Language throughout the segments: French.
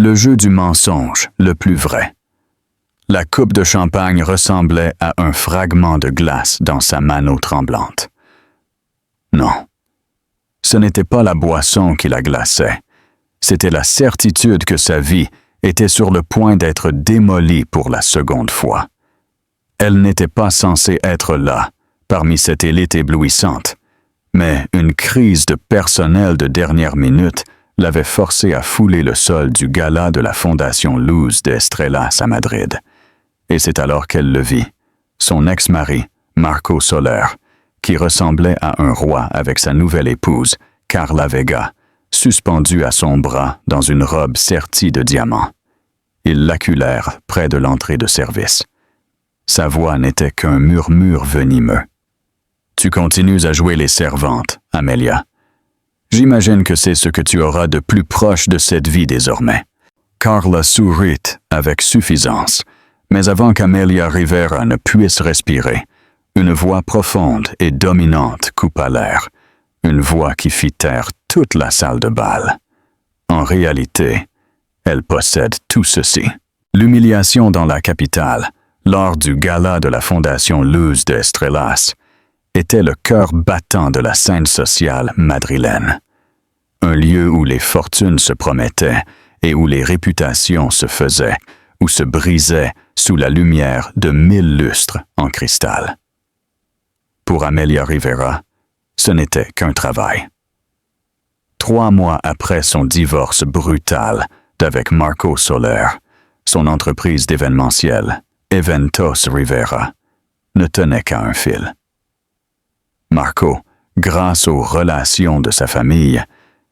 Le jeu du mensonge, le plus vrai. La coupe de champagne ressemblait à un fragment de glace dans sa mano tremblante. Non, ce n'était pas la boisson qui la glaçait. C'était la certitude que sa vie était sur le point d'être démolie pour la seconde fois. Elle n'était pas censée être là, parmi cette élite éblouissante, mais une crise de personnel de dernière minute l'avait forcée à fouler le sol du gala de la Fondation Luz de Estrellas à Madrid. Et c'est alors qu'elle le vit, son ex-mari, Marco Soler, qui ressemblait à un roi avec sa nouvelle épouse, Carla Vega, suspendue à son bras dans une robe sertie de diamants. Ils l'acculèrent près de l'entrée de service. Sa voix n'était qu'un murmure venimeux. « Tu continues à jouer les servantes, Amelia. J'imagine que c'est ce que tu auras de plus proche de cette vie désormais. » Carla sourit avec suffisance, mais avant qu'Amelia Rivera ne puisse respirer, une voix profonde et dominante coupa l'air, une voix qui fit taire toute la salle de bal. En réalité, elle possède tout ceci. L'humiliation dans la capitale, lors du gala de la Fondation Luz de Estrellas, était le cœur battant de la scène sociale madrilène. Un lieu où les fortunes se promettaient et où les réputations se faisaient ou se brisaient sous la lumière de 1000 lustres en cristal. Pour Amelia Rivera, ce n'était qu'un travail. 3 mois après son divorce brutal d'avec Marco Soler, son entreprise d'événementiel, Eventos Rivera, ne tenait qu'à un fil. Marco, grâce aux relations de sa famille,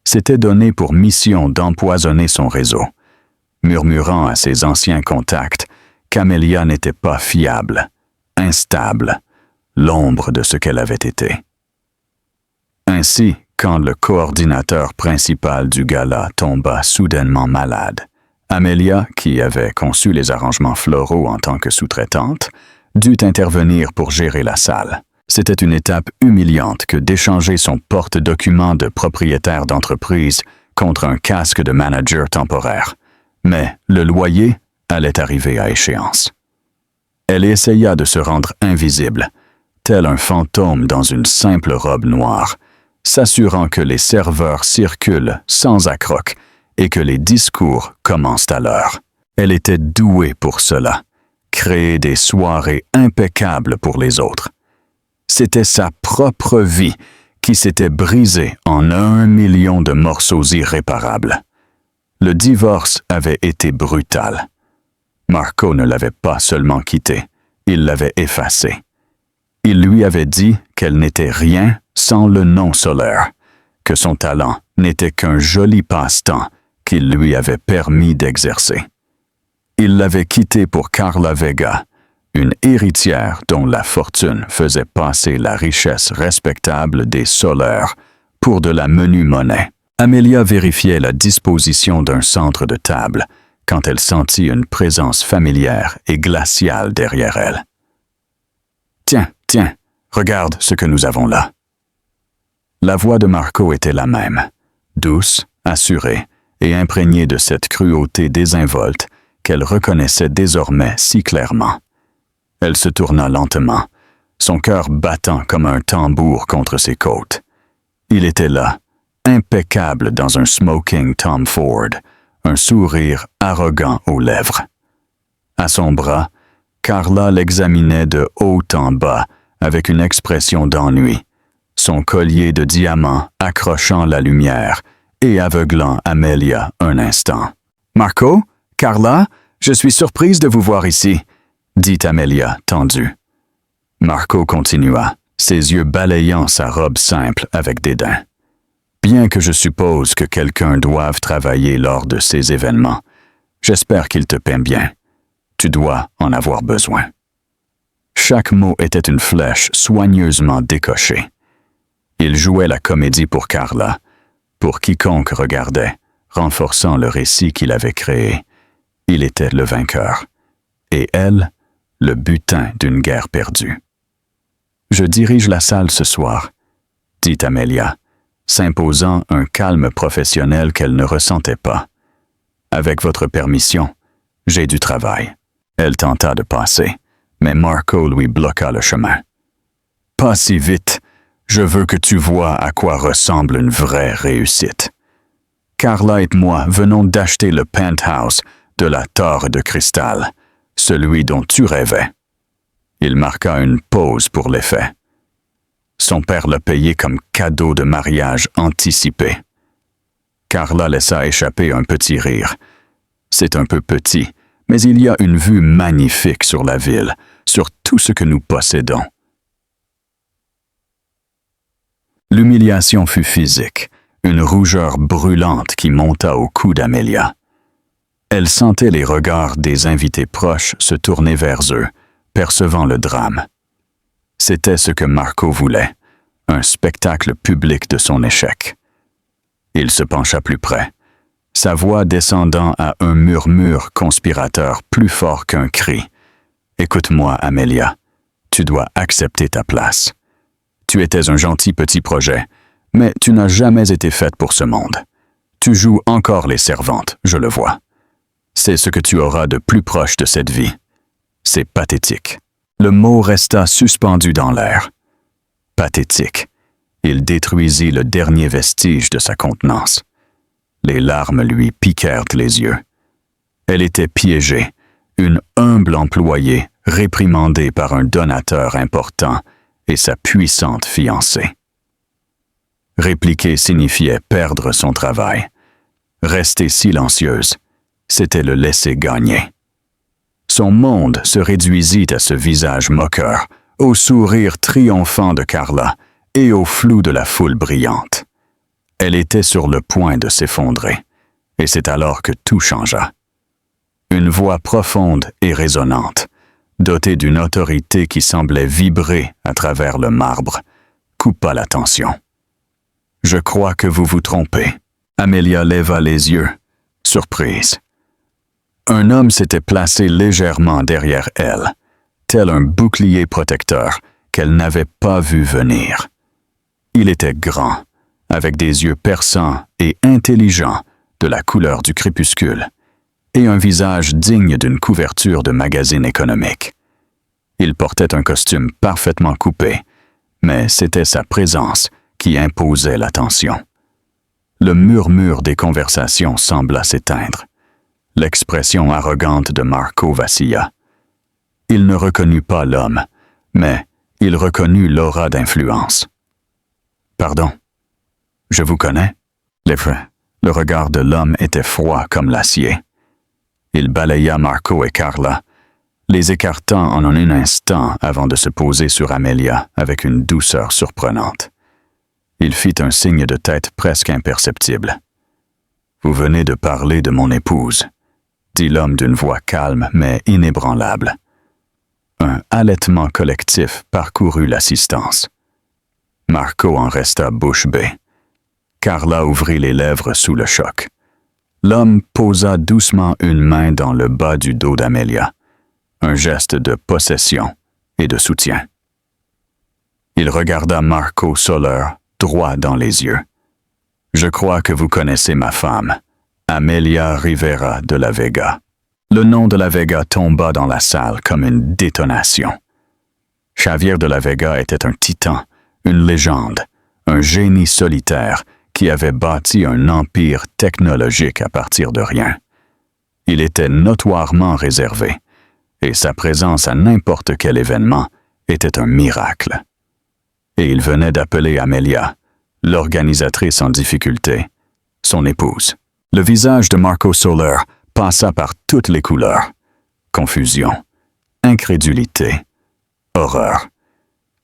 s'était donné pour mission d'empoisonner son réseau, murmurant à ses anciens contacts qu'Amelia n'était pas fiable, instable, l'ombre de ce qu'elle avait été. Ainsi, quand le coordinateur principal du gala tomba soudainement malade, Amelia, qui avait conçu les arrangements floraux en tant que sous-traitante, dut intervenir pour gérer la salle. C'était une étape humiliante que d'échanger son porte-document de propriétaire d'entreprise contre un casque de manager temporaire. Mais le loyer allait arriver à échéance. Elle essaya de se rendre invisible, tel un fantôme dans une simple robe noire, s'assurant que les serveurs circulent sans accroc et que les discours commencent à l'heure. Elle était douée pour cela, créer des soirées impeccables pour les autres. C'était sa propre vie qui s'était brisée en 1 million de morceaux irréparables. Le divorce avait été brutal. Marco ne l'avait pas seulement quittée, il l'avait effacée. Il lui avait dit qu'elle n'était rien sans le nom Soler, que son talent n'était qu'un joli passe-temps qu'il lui avait permis d'exercer. Il l'avait quittée pour Carla Vega, une héritière dont la fortune faisait passer la richesse respectable des Soler pour de la menue monnaie. Amelia vérifiait la disposition d'un centre de table quand elle sentit une présence familière et glaciale derrière elle. « Tiens, regarde ce que nous avons là. » La voix de Marco était la même, douce, assurée et imprégnée de cette cruauté désinvolte qu'elle reconnaissait désormais si clairement. Elle se tourna lentement, son cœur battant comme un tambour contre ses côtes. Il était là, impeccable dans un smoking Tom Ford, un sourire arrogant aux lèvres. À son bras, Carla l'examinait de haut en bas avec une expression d'ennui, son collier de diamants accrochant la lumière et aveuglant Amelia un instant. « Marco, Carla, je suis surprise de vous voir ici, » dit Amelia, tendue. Marco continua, ses yeux balayant sa robe simple avec dédain. « Bien que je suppose que quelqu'un doive travailler lors de ces événements, j'espère qu'il te paie bien. Tu dois en avoir besoin. » Chaque mot était une flèche soigneusement décochée. Il jouait la comédie pour Carla, pour quiconque regardait, renforçant le récit qu'il avait créé. Il était le vainqueur, et elle, le butin d'une guerre perdue. « Je dirige la salle ce soir, » dit Amelia, s'imposant un calme professionnel qu'elle ne ressentait pas. Avec votre permission, j'ai du travail. » Elle tenta de passer, mais Marco lui bloqua le chemin. « Pas si vite. Je veux que tu vois à quoi ressemble une vraie réussite. Carla et moi venons d'acheter le penthouse de la Torre de Cristal, celui dont tu rêvais. » Il marqua une pause pour l'effet. Son père l'a payé comme cadeau de mariage anticipé. Carla laissa échapper un petit rire. C'est un peu petit, mais il y a une vue magnifique sur la ville, sur tout ce que nous possédons. L'humiliation fut physique, une rougeur brûlante qui monta au cou d'Amelia. Elle sentait les regards des invités proches se tourner vers eux, percevant le drame. C'était ce que Marco voulait, un spectacle public de son échec. Il se pencha plus près, sa voix descendant à un murmure conspirateur plus fort qu'un cri. « Écoute-moi, Amelia, tu dois accepter ta place. Tu étais un gentil petit projet, mais tu n'as jamais été faite pour ce monde. Tu joues encore les servantes, je le vois. C'est ce que tu auras de plus proche de cette vie. C'est pathétique. » Le mot resta suspendu dans l'air. Pathétique. Il détruisit le dernier vestige de sa contenance. Les larmes lui piquèrent les yeux. Elle était piégée, une humble employée réprimandée par un donateur important et sa puissante fiancée. Répliquer signifiait perdre son travail. Rester silencieuse, c'était le laisser gagner. Son monde se réduisit à ce visage moqueur, au sourire triomphant de Carla et au flou de la foule brillante. Elle était sur le point de s'effondrer, et c'est alors que tout changea. Une voix profonde et résonnante, dotée d'une autorité qui semblait vibrer à travers le marbre, coupa la tension. « Je crois que vous vous trompez. » Amelia leva les yeux, surprise. Un homme s'était placé légèrement derrière elle, tel un bouclier protecteur qu'elle n'avait pas vu venir. Il était grand, avec des yeux perçants et intelligents de la couleur du crépuscule, et un visage digne d'une couverture de magazine économique. Il portait un costume parfaitement coupé, mais c'était sa présence qui imposait l'attention. Le murmure des conversations sembla s'éteindre. L'expression arrogante de Marco vacilla. Il ne reconnut pas l'homme, mais il reconnut l'aura d'influence. « Pardon, je vous connais? » Le regard de l'homme était froid comme l'acier. Il balaya Marco et Carla, les écartant en un instant avant de se poser sur Amelia avec une douceur surprenante. Il fit un signe de tête presque imperceptible. « Vous venez de parler de mon épouse, » dit l'homme d'une voix calme mais inébranlable. Un halètement collectif parcourut l'assistance. Marco en resta bouche bée. Carla ouvrit les lèvres sous le choc. L'homme posa doucement une main dans le bas du dos d'Amelia, un geste de possession et de soutien. Il regarda Marco Soler droit dans les yeux. « Je crois que vous connaissez ma femme, Amelia Rivera de la Vega. » Le nom de la Vega tomba dans la salle comme une détonation. Xavier de la Vega était un titan, une légende, un génie solitaire qui avait bâti un empire technologique à partir de rien. Il était notoirement réservé, et sa présence à n'importe quel événement était un miracle. Et il venait d'appeler Amelia, l'organisatrice en difficulté, son épouse. Le visage de Marco Soler passa par toutes les couleurs. Confusion, incrédulité, horreur,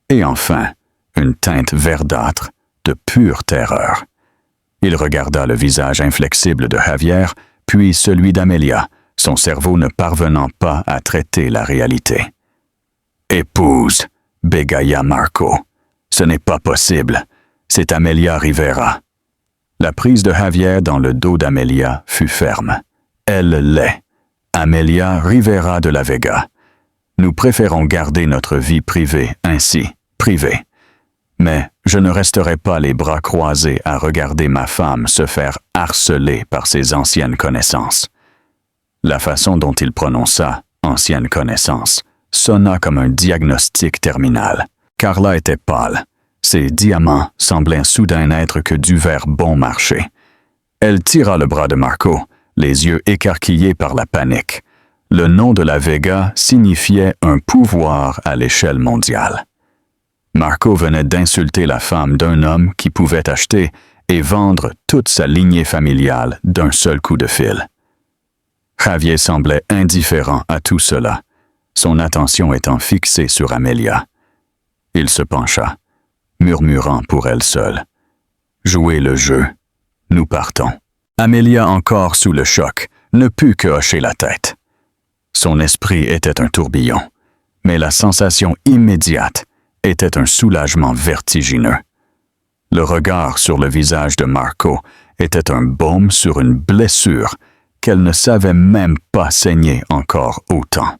et enfin, une teinte verdâtre de pure terreur. Il regarda le visage inflexible de Javier, puis celui d'Amelia, son cerveau ne parvenant pas à traiter la réalité. « Épouse, » bégaya Marco. « Ce n'est pas possible. C'est Amelia Rivera. » La prise de Javier dans le dos d'Amelia fut ferme. Elle l'est. Amelia Rivera de la Vega. Nous préférons garder notre vie privée ainsi, privée. Mais je ne resterai pas les bras croisés à regarder ma femme se faire harceler par ses anciennes connaissances. La façon dont il prononça « ancienne connaissance » sonna comme un diagnostic terminal. Carla était pâle. Ses diamants semblaient soudain n'être que du verre bon marché. Elle tira le bras de Marco, les yeux écarquillés par la panique. Le nom de la Vega signifiait un pouvoir à l'échelle mondiale. Marco venait d'insulter la femme d'un homme qui pouvait acheter et vendre toute sa lignée familiale d'un seul coup de fil. Javier semblait indifférent à tout cela, son attention étant fixée sur Amelia. Il se pencha, murmurant pour elle seule. « Jouez le jeu. Nous partons. » Amelia, encore sous le choc, ne put que hocher la tête. Son esprit était un tourbillon, mais la sensation immédiate était un soulagement vertigineux. Le regard sur le visage de Marco était un baume sur une blessure qu'elle ne savait même pas saigner encore autant.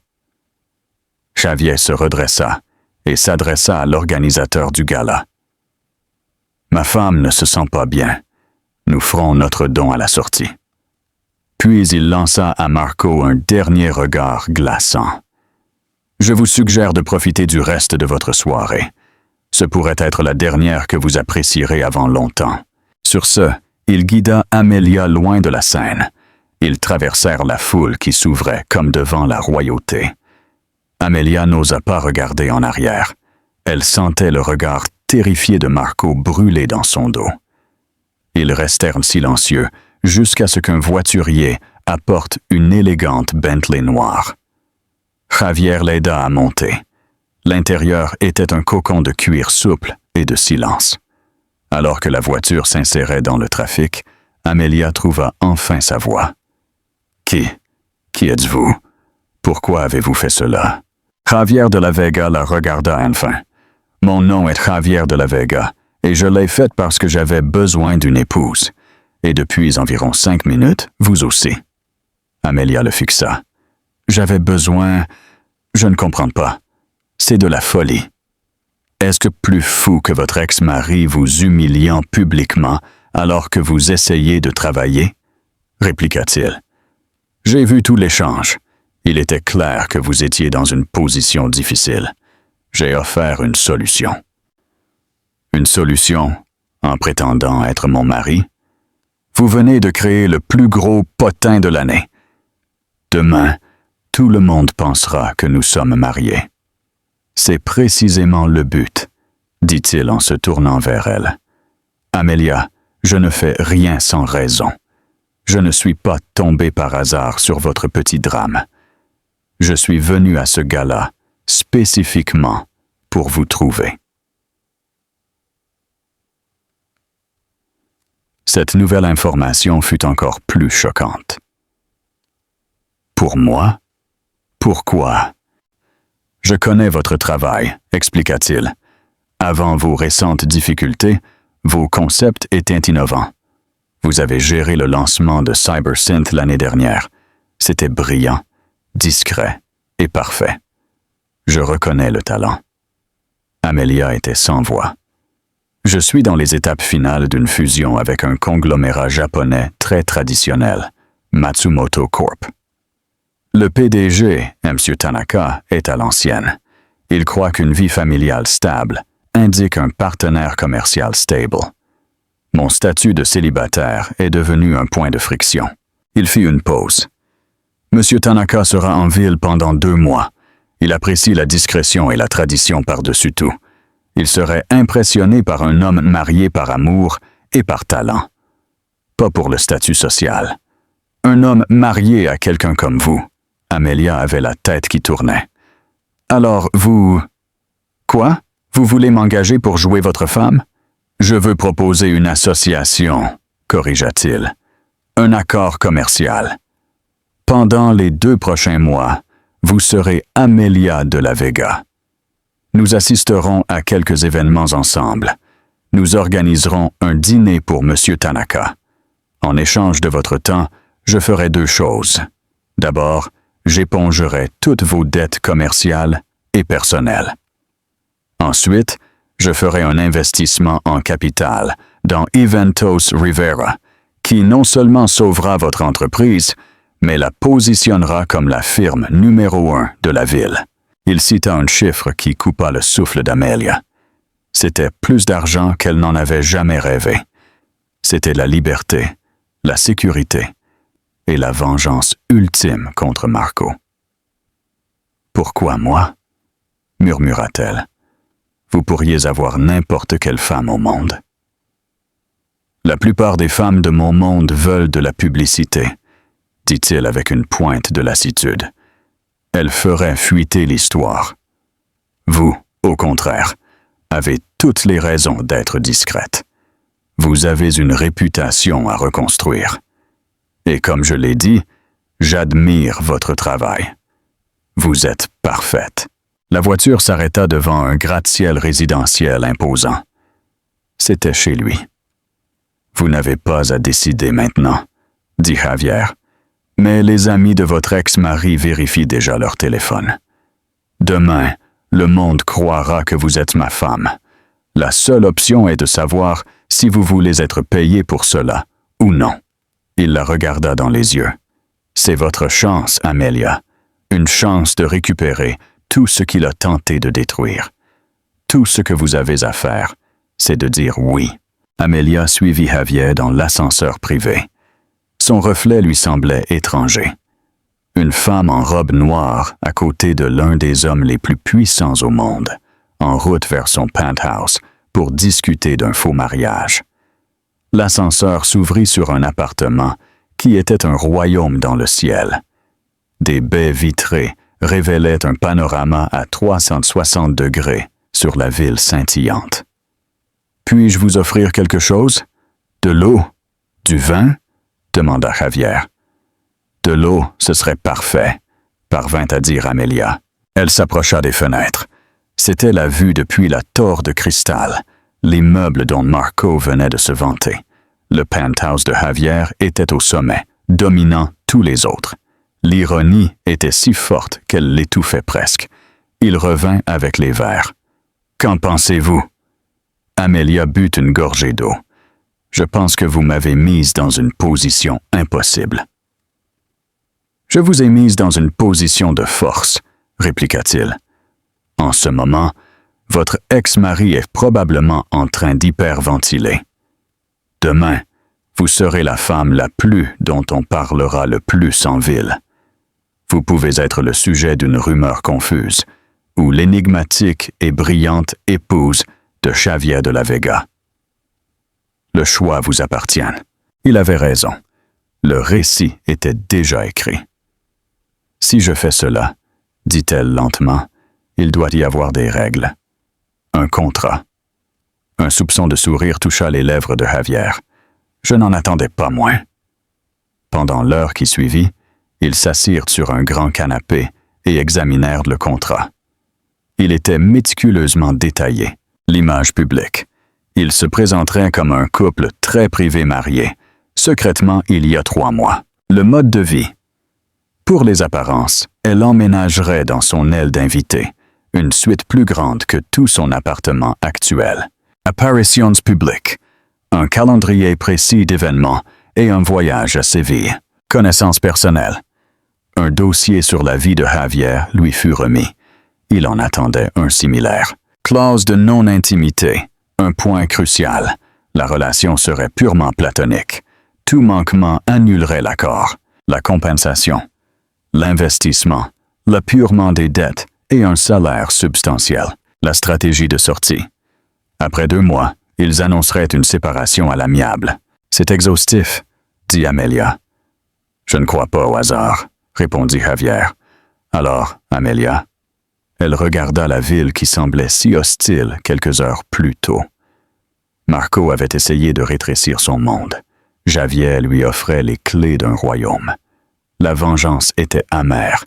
Javier se redressa et s'adressa à l'organisateur du gala. « Ma femme ne se sent pas bien. Nous ferons notre don à la sortie. » Puis il lança à Marco un dernier regard glaçant. « Je vous suggère de profiter du reste de votre soirée. Ce pourrait être la dernière que vous apprécierez avant longtemps. » Sur ce, il guida Amelia loin de la scène. Ils traversèrent la foule qui s'ouvrait comme devant la royauté. Amelia n'osa pas regarder en arrière. Elle sentait le regard terrifié de Marco brûler dans son dos. Ils restèrent silencieux jusqu'à ce qu'un voiturier apporte une élégante Bentley noire. Javier l'aida à monter. L'intérieur était un cocon de cuir souple et de silence. Alors que la voiture s'insérait dans le trafic, Amelia trouva enfin sa voix. « Qui êtes-vous? Pourquoi avez-vous fait cela? » Javier de la Vega la regarda enfin. « Mon nom est Javier de la Vega, et je l'ai fait parce que j'avais besoin d'une épouse. Et depuis environ 5 minutes, vous aussi. » Amelia le fixa. « J'avais besoin... Je ne comprends pas. C'est de la folie. Est-ce que plus fou que votre ex-mari vous humiliant publiquement alors que vous essayez de travailler? » répliqua-t-il. « J'ai vu tout l'échange. Il était clair que vous étiez dans une position difficile. J'ai offert une solution. » « Une solution, en prétendant être mon mari? Vous venez de créer le plus gros potin de l'année. Demain, tout le monde pensera que nous sommes mariés. C'est précisément le but, dit-il en se tournant vers elle. Amelia, je ne fais rien sans raison. Je ne suis pas tombé par hasard sur votre petit drame. Je suis venu à ce gala spécifiquement pour vous trouver. Cette nouvelle information fut encore plus choquante. Pour moi? Pourquoi? Je connais votre travail, expliqua-t-il. Avant vos récentes difficultés, vos concepts étaient innovants. Vous avez géré le lancement de CyberSynth l'année dernière. C'était brillant, discret et parfait. Je reconnais le talent. Amelia était sans voix. Je suis dans les étapes finales d'une fusion avec un conglomérat japonais très traditionnel, Matsumoto Corp. Le PDG, M. Tanaka, est à l'ancienne. Il croit qu'une vie familiale stable indique un partenaire commercial stable. Mon statut de célibataire est devenu un point de friction. Il fit une pause. M. Tanaka sera en ville pendant 2 mois. Il apprécie la discrétion et la tradition par-dessus tout. Il serait impressionné par un homme marié par amour et par talent. Pas pour le statut social. Un homme marié à quelqu'un comme vous. Amelia avait la tête qui tournait. Alors, vous... Quoi? Vous voulez m'engager pour jouer votre femme? Je veux proposer une association, corrigea-t-il. Un accord commercial. Pendant les 2 prochains mois, vous serez Amelia de la Vega. Nous assisterons à quelques événements ensemble. Nous organiserons un dîner pour M. Tanaka. En échange de votre temps, je ferai 2 choses. D'abord, j'épongerai toutes vos dettes commerciales et personnelles. Ensuite, je ferai un investissement en capital dans Eventos Rivera, qui non seulement sauvera votre entreprise, mais la positionnera comme la firme numéro 1 de la ville. Il cita un chiffre qui coupa le souffle d'Amelia. C'était plus d'argent qu'elle n'en avait jamais rêvé. C'était la liberté, la sécurité et la vengeance ultime contre Marco. « Pourquoi moi ?» murmura-t-elle. « Vous pourriez avoir n'importe quelle femme au monde. » « La plupart des femmes de mon monde veulent de la publicité, » dit-il avec une pointe de lassitude. « Elles feraient fuiter l'histoire. Vous, au contraire, avez toutes les raisons d'être discrète. Vous avez une réputation à reconstruire. Et comme je l'ai dit, j'admire votre travail. Vous êtes parfaite. » La voiture s'arrêta devant un gratte-ciel résidentiel imposant. C'était chez lui. « Vous n'avez pas à décider maintenant, » dit Javier, « mais les amis de votre ex-mari vérifient déjà leur téléphone. Demain, le monde croira que vous êtes ma femme. La seule option est de savoir si vous voulez être payé pour cela ou non. » Il la regarda dans les yeux. « C'est votre chance, Amelia, une chance de récupérer tout ce qu'il a tenté de détruire. Tout ce que vous avez à faire, c'est de dire oui. » Amelia suivit Javier dans l'ascenseur privé. Son reflet lui semblait étranger. Une femme en robe noire à côté de l'un des hommes les plus puissants au monde, en route vers son penthouse pour discuter d'un faux mariage. L'ascenseur s'ouvrit sur un appartement qui était un royaume dans le ciel. Des baies vitrées révélaient un panorama à 360 degrés sur la ville scintillante. « Puis-je vous offrir quelque chose? De l'eau? Du vin? » demanda Javier. « De l'eau, ce serait parfait, » parvint à dire Amelia. Elle s'approcha des fenêtres. C'était la vue depuis la tour de cristal, l'immeuble dont Marco venait de se vanter. Le penthouse de Javier était au sommet, dominant tous les autres. L'ironie était si forte qu'elle l'étouffait presque. Il revint avec les verres. « Qu'en pensez-vous? » Amelia but une gorgée d'eau. « Je pense que vous m'avez mise dans une position impossible. »« Je vous ai mise dans une position de force, » répliqua-t-il. « En ce moment, votre ex-mari est probablement en train d'hyperventiler. Demain, vous serez la femme la plus dont on parlera le plus en ville. Vous pouvez être le sujet d'une rumeur confuse, ou l'énigmatique et brillante épouse de Xavier de la Vega. Le choix vous appartient. » Il avait raison. Le récit était déjà écrit. « Si je fais cela, » dit-elle lentement, « il doit y avoir des règles. Un contrat. » Un soupçon de sourire toucha les lèvres de Javier. Je n'en attendais pas moins. Pendant l'heure qui suivit, ils s'assirent sur un grand canapé et examinèrent le contrat. Il était méticuleusement détaillé. L'image publique. Ils se présenteraient comme un couple très privé marié, secrètement il y a 3 mois. Le mode de vie. Pour les apparences, elle emménagerait dans son aile d'invité, une suite plus grande que tout son appartement actuel. Apparitions publiques. Un calendrier précis d'événements et un voyage à Séville. Connaissances personnelles. Un dossier sur la vie de Javier lui fut remis. Il en attendait un similaire. Clause de non-intimité. Un point crucial. La relation serait purement platonique. Tout manquement annulerait l'accord. La compensation. L'investissement. L'apurement des dettes et un salaire substantiel. La stratégie de sortie. Après 2 mois, ils annonceraient une séparation à l'amiable. « C'est exhaustif, » dit Amelia. « Je ne crois pas au hasard, » répondit Javier. « Alors, Amelia ?» Elle regarda la ville qui semblait si hostile quelques heures plus tôt. Marco avait essayé de rétrécir son monde. Javier lui offrait les clés d'un royaume. La vengeance était amère,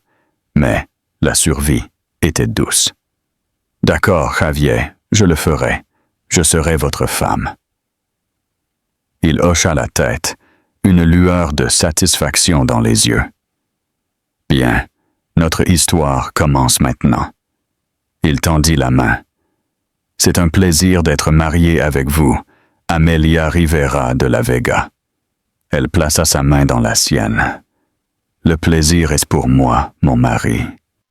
mais la survie était douce. « D'accord, Javier, je le ferai. Je serai votre femme. » Il hocha la tête, une lueur de satisfaction dans les yeux. « Bien, notre histoire commence maintenant. » Il tendit la main. « C'est un plaisir d'être marié avec vous, Amelia Rivera de la Vega. » Elle plaça sa main dans la sienne. Le plaisir est pour moi, mon mari.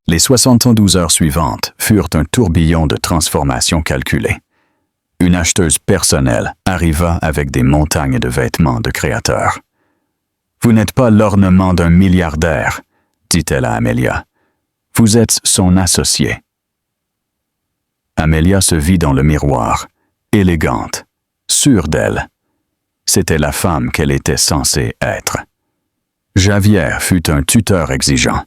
Les 72 heures suivantes furent un tourbillon de transformations calculées. Une acheteuse personnelle arriva avec des montagnes de vêtements de créateurs. « Vous n'êtes pas l'ornement d'un milliardaire, » dit-elle à Amelia. « Vous êtes son associé. » Amelia se vit dans le miroir, élégante, sûre d'elle. C'était la femme qu'elle était censée être. Javier fut un tuteur exigeant.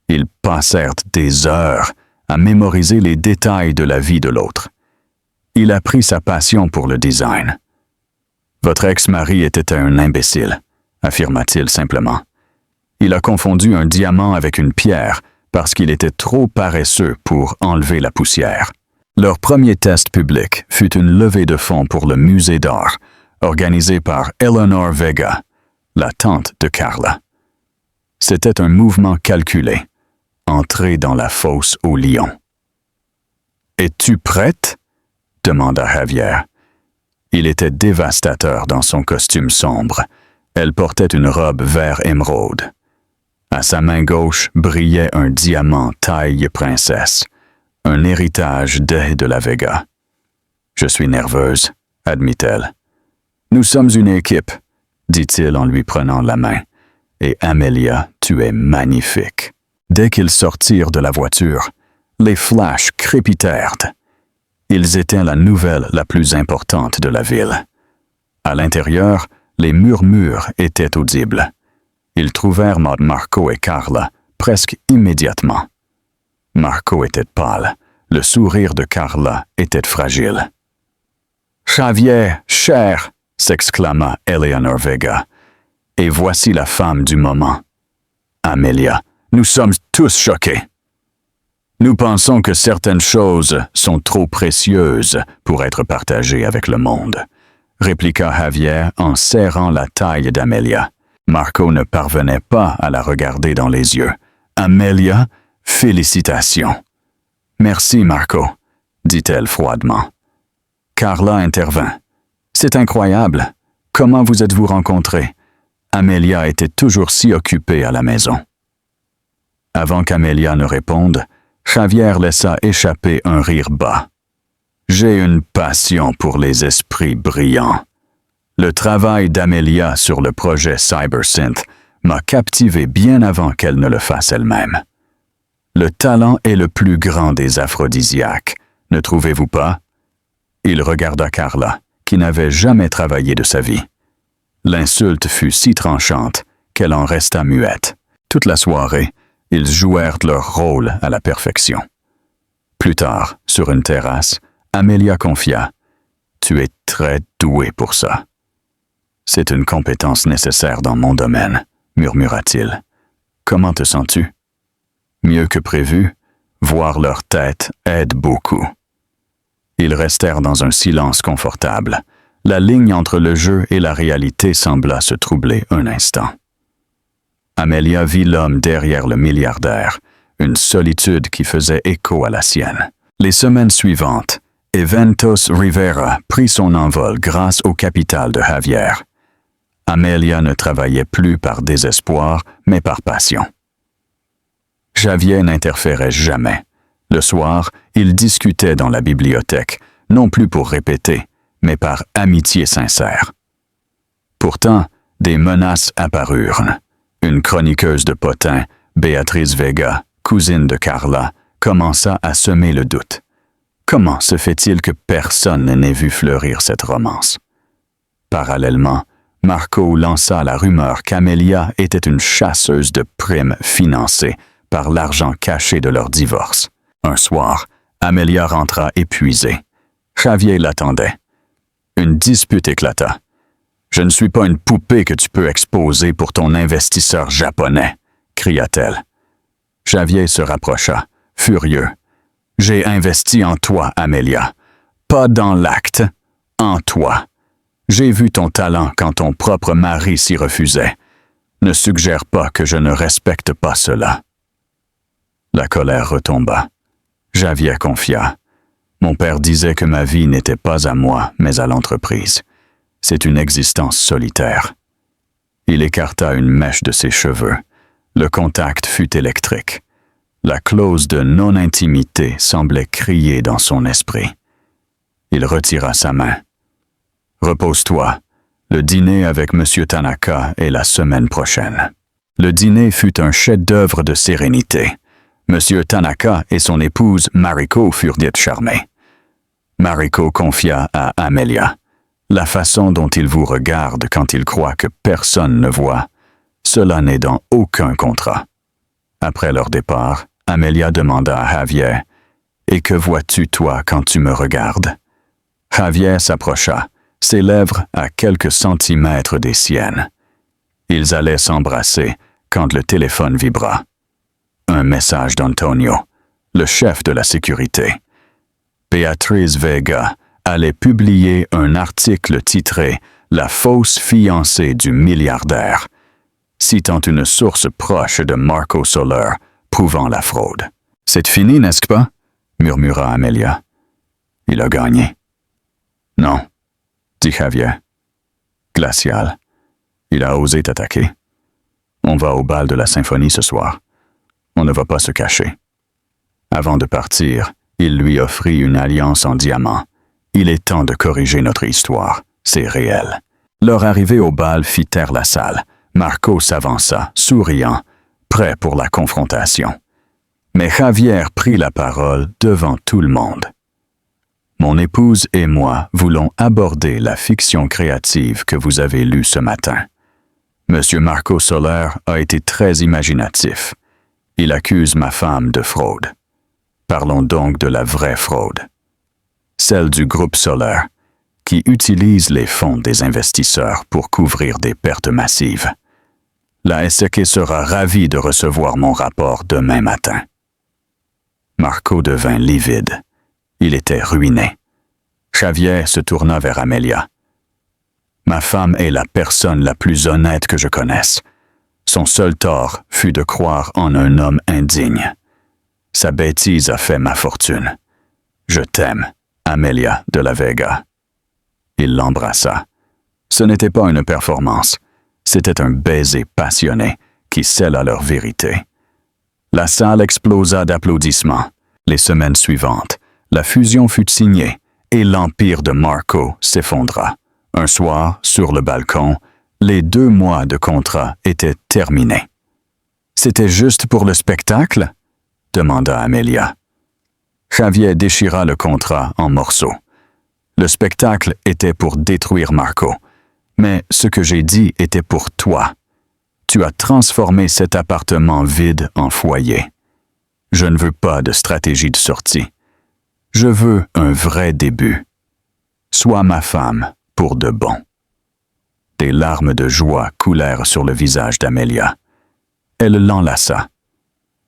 Ils passèrent des heures à mémoriser les détails de la vie de l'autre. Il apprit sa passion pour le design. « Votre ex-mari était un imbécile », affirma-t-il simplement. Il a confondu un diamant avec une pierre parce qu'il était trop paresseux pour enlever la poussière. Leur premier test public fut une levée de fonds pour le musée d'art, organisé par Eleanor Vega, la tante de Carla. C'était un mouvement calculé, entrer dans la fosse au lion. « Es-tu prête ?» demanda Javier. Il était dévastateur dans son costume sombre. Elle portait une robe vert émeraude. À sa main gauche brillait un diamant taille princesse, un héritage de la Vega. « Je suis nerveuse, » admit-elle. « Nous sommes une équipe, » dit-il en lui prenant la main. « Et Amelia, tu es magnifique. » Dès qu'ils sortirent de la voiture, les flashs crépitèrent. Ils étaient la nouvelle la plus importante de la ville. À l'intérieur, les murmures étaient audibles. Ils trouvèrent Marco et Carla presque immédiatement. Marco était pâle, le sourire de Carla était fragile. « Javier, cher !» s'exclama Eleanor Vega. « Et voici la femme du moment. » Amelia, nous sommes tous choqués. Nous pensons que certaines choses sont trop précieuses pour être partagées avec le monde, répliqua Javier en serrant la taille d'Amelia. Marco ne parvenait pas à la regarder dans les yeux. Amelia, félicitations. Merci, Marco, dit-elle froidement. Carla intervint. C'est incroyable. Comment vous êtes-vous rencontrés? Amelia était toujours si occupée à la maison. Avant qu'Amelia ne réponde, Javier laissa échapper un rire bas. J'ai une passion pour les esprits brillants. Le travail d'Amelia sur le projet CyberSynth m'a captivé bien avant qu'elle ne le fasse elle-même. Le talent est le plus grand des aphrodisiaques, ne trouvez-vous pas? Il regarda Carla, qui n'avait jamais travaillé de sa vie. L'insulte fut si tranchante qu'elle en resta muette. Toute la soirée, ils jouèrent leur rôle à la perfection. Plus tard, sur une terrasse, Amelia confia « Tu es très doué pour ça. »« C'est une compétence nécessaire dans mon domaine, » murmura-t-il. « Comment te sens-tu? » Mieux que prévu, voir leur tête aide beaucoup. Ils restèrent dans un silence confortable. La ligne entre le jeu et la réalité sembla se troubler un instant. Amelia vit l'homme derrière le milliardaire, une solitude qui faisait écho à la sienne. Les semaines suivantes, Eventos Rivera prit son envol grâce au capital de Javier. Amelia ne travaillait plus par désespoir, mais par passion. Javier n'interférait jamais. Le soir, ils discutaient dans la bibliothèque, non plus pour répéter, mais par amitié sincère. Pourtant, des menaces apparurent. Une chroniqueuse de potins, Béatrice Vega, cousine de Carla, commença à semer le doute. Comment se fait-il que personne n'ait vu fleurir cette romance? Parallèlement, Marco lança la rumeur qu'Amelia était une chasseuse de primes financée par l'argent caché de leur divorce. Un soir, Amelia rentra épuisée. Javier l'attendait. Une dispute éclata. « Je ne suis pas une poupée que tu peux exposer pour ton investisseur japonais », cria-t-elle. Javier se rapprocha, furieux. « J'ai investi en toi, Amelia. Pas dans l'acte, en toi. J'ai vu ton talent quand ton propre mari s'y refusait. Ne suggère pas que je ne respecte pas cela. » La colère retomba. Javier confia. « Mon père disait que ma vie n'était pas à moi, mais à l'entreprise. C'est une existence solitaire. » Il écarta une mèche de ses cheveux. Le contact fut électrique. La clause de non-intimité semblait crier dans son esprit. Il retira sa main. « Repose-toi. Le dîner avec M. Tanaka est la semaine prochaine. » Le dîner fut un chef-d'œuvre de sérénité. M. Tanaka et son épouse Mariko furent dites charmés. Mariko confia à Amelia. La façon dont il vous regarde quand il croit que personne ne voit, cela n'est dans aucun contrat. Après leur départ, Amelia demanda à Javier, « Et que vois-tu, toi, quand tu me regardes? » Javier s'approcha, ses lèvres à quelques centimètres des siennes. Ils allaient s'embrasser quand le téléphone vibra. Un message d'Antonio, le chef de la sécurité. Beatriz Vega allait publier un article titré « La fausse fiancée du milliardaire », citant une source proche de Marco Soler, prouvant la fraude. « C'est fini, n'est-ce pas? » murmura Amelia. « Il a gagné. »« Non, » dit Javier. « Glacial. Il a osé t'attaquer. On va au bal de la symphonie ce soir. On ne va pas se cacher. » Avant de partir, il lui offrit une alliance en diamant. Il est temps de corriger notre histoire. C'est réel. Leur arrivée au bal fit taire la salle. Marco s'avança, souriant, prêt pour la confrontation. Mais Javier prit la parole devant tout le monde. Mon épouse et moi voulons aborder la fiction créative que vous avez lue ce matin. Monsieur Marco Soler a été très imaginatif. Il accuse ma femme de fraude. Parlons donc de la vraie fraude. Celle du groupe Soler, qui utilise les fonds des investisseurs pour couvrir des pertes massives. La SEC sera ravie de recevoir mon rapport demain matin. Marco devint livide. Il était ruiné. Javier se tourna vers Amelia. Ma femme est la personne la plus honnête que je connaisse. Son seul tort fut de croire en un homme indigne. Sa bêtise a fait ma fortune. Je t'aime, Amelia de la Vega. Il l'embrassa. Ce n'était pas une performance. C'était un baiser passionné qui scella leur vérité. La salle explosa d'applaudissements. Les semaines suivantes, la fusion fut signée et l'empire de Marco s'effondra. Un soir, sur le balcon, les 2 mois de contrat étaient terminés. « C'était juste pour le spectacle ?» demanda Amelia. Javier déchira le contrat en morceaux. Le spectacle était pour détruire Marco, mais ce que j'ai dit était pour toi. Tu as transformé cet appartement vide en foyer. Je ne veux pas de stratégie de sortie. Je veux un vrai début. Sois ma femme pour de bon. Des larmes de joie coulèrent sur le visage d'Amelia. Elle l'enlaça.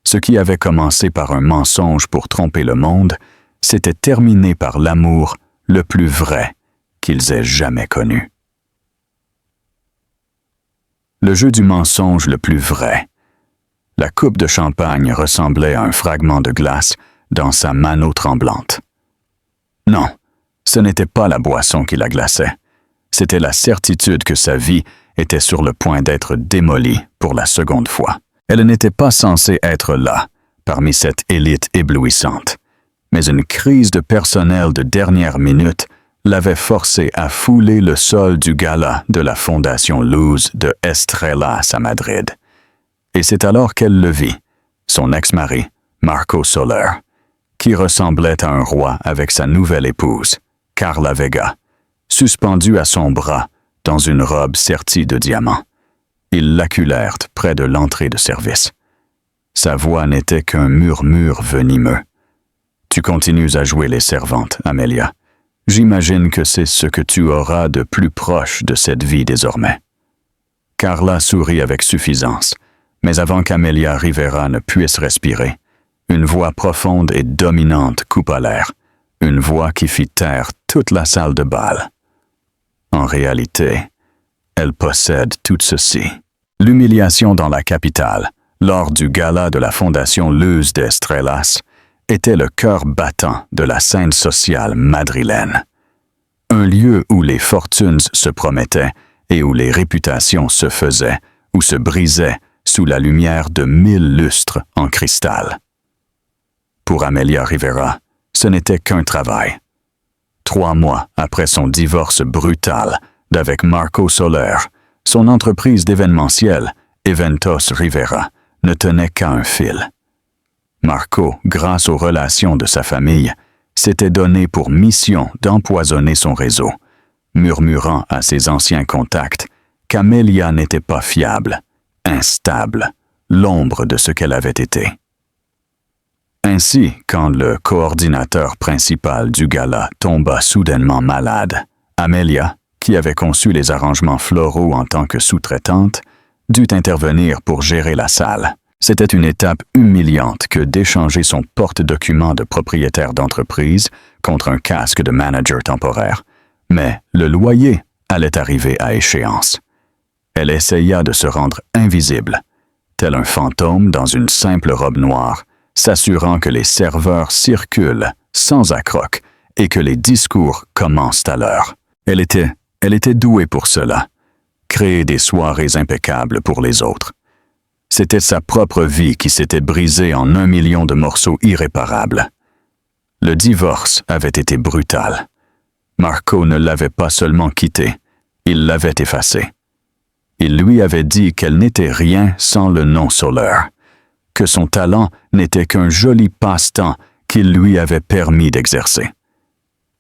Ce qui avait commencé par un mensonge pour tromper le monde s'était terminé par l'amour le plus vrai qu'ils aient jamais connu. Le jeu du mensonge le plus vrai. La coupe de champagne ressemblait à un fragment de glace dans sa mano tremblante. Non, ce n'était pas la boisson qui la glaçait. C'était la certitude que sa vie était sur le point d'être démolie pour la seconde fois. Elle n'était pas censée être là, parmi cette élite éblouissante. Mais une crise de personnel de dernière minute l'avait forcée à fouler le sol du gala de la Fondation Luz de Estrellas à Madrid. Et c'est alors qu'elle le vit, son ex-mari, Marco Soler, qui ressemblait à un roi avec sa nouvelle épouse, Carla Vega, suspendue à son bras dans une robe sertie de diamants. Ils l'acculèrent près de l'entrée de service. Sa voix n'était qu'un murmure venimeux. « Tu continues à jouer les servantes, Amelia. J'imagine que c'est ce que tu auras de plus proche de cette vie désormais. » Carla sourit avec suffisance, mais avant qu'Amelia Rivera ne puisse respirer, une voix profonde et dominante coupa l'air, une voix qui fit taire toute la salle de bal. En réalité, elle possède tout ceci. L'humiliation dans la capitale, lors du gala de la Fondation Luz de Estrellas, était le cœur battant de la scène sociale madrilène. Un lieu où les fortunes se promettaient et où les réputations se faisaient ou se brisaient sous la lumière de 1000 lustres en cristal. Pour Amelia Rivera, ce n'était qu'un travail. 3 mois après son divorce brutal d'avec Marco Soler, son entreprise d'événementiel, Eventos Rivera, ne tenait qu'à un fil. Marco, grâce aux relations de sa famille, s'était donné pour mission d'empoisonner son réseau, murmurant à ses anciens contacts qu'Amelia n'était pas fiable, instable, l'ombre de ce qu'elle avait été. Ainsi, quand le coordinateur principal du gala tomba soudainement malade, Amelia, qui avait conçu les arrangements floraux en tant que sous-traitante, dut intervenir pour gérer la salle. C'était une étape humiliante que d'échanger son porte-document de propriétaire d'entreprise contre un casque de manager temporaire. Mais le loyer allait arriver à échéance. Elle essaya de se rendre invisible, tel un fantôme dans une simple robe noire, s'assurant que les serveurs circulent sans accroc et que les discours commencent à l'heure. Elle était douée pour cela, créer des soirées impeccables pour les autres. C'était sa propre vie qui s'était brisée en 1 million de morceaux irréparables. Le divorce avait été brutal. Marco ne l'avait pas seulement quittée, il l'avait effacée. Il lui avait dit qu'elle n'était rien sans le nom Soler, que son talent n'était qu'un joli passe-temps qu'il lui avait permis d'exercer.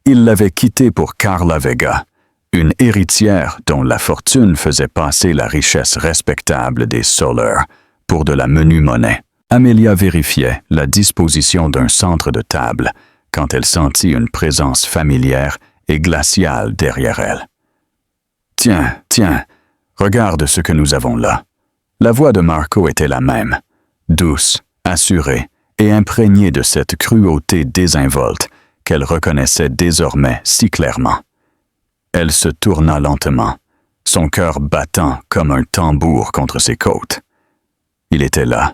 Il l'avait quittée pour Carla Vega, une héritière dont la fortune faisait passer la richesse respectable des Soler pour de la menue monnaie. Amelia vérifiait la disposition d'un centre de table quand elle sentit une présence familière et glaciale derrière elle. « Tiens, regarde ce que nous avons là. » La voix de Marco était la même, douce, assurée et imprégnée de cette cruauté désinvolte qu'elle reconnaissait désormais si clairement. Elle se tourna lentement, son cœur battant comme un tambour contre ses côtes. Il était là,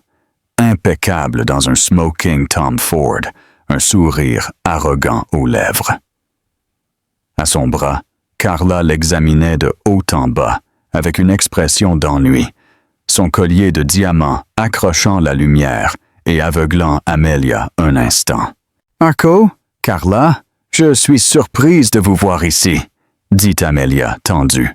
impeccable dans un smoking Tom Ford, un sourire arrogant aux lèvres. À son bras, Carla l'examinait de haut en bas, avec une expression d'ennui, son collier de diamants accrochant la lumière et aveuglant Amelia un instant. « Marco, Carla, je suis surprise de vous voir ici, » dit Amelia, tendue.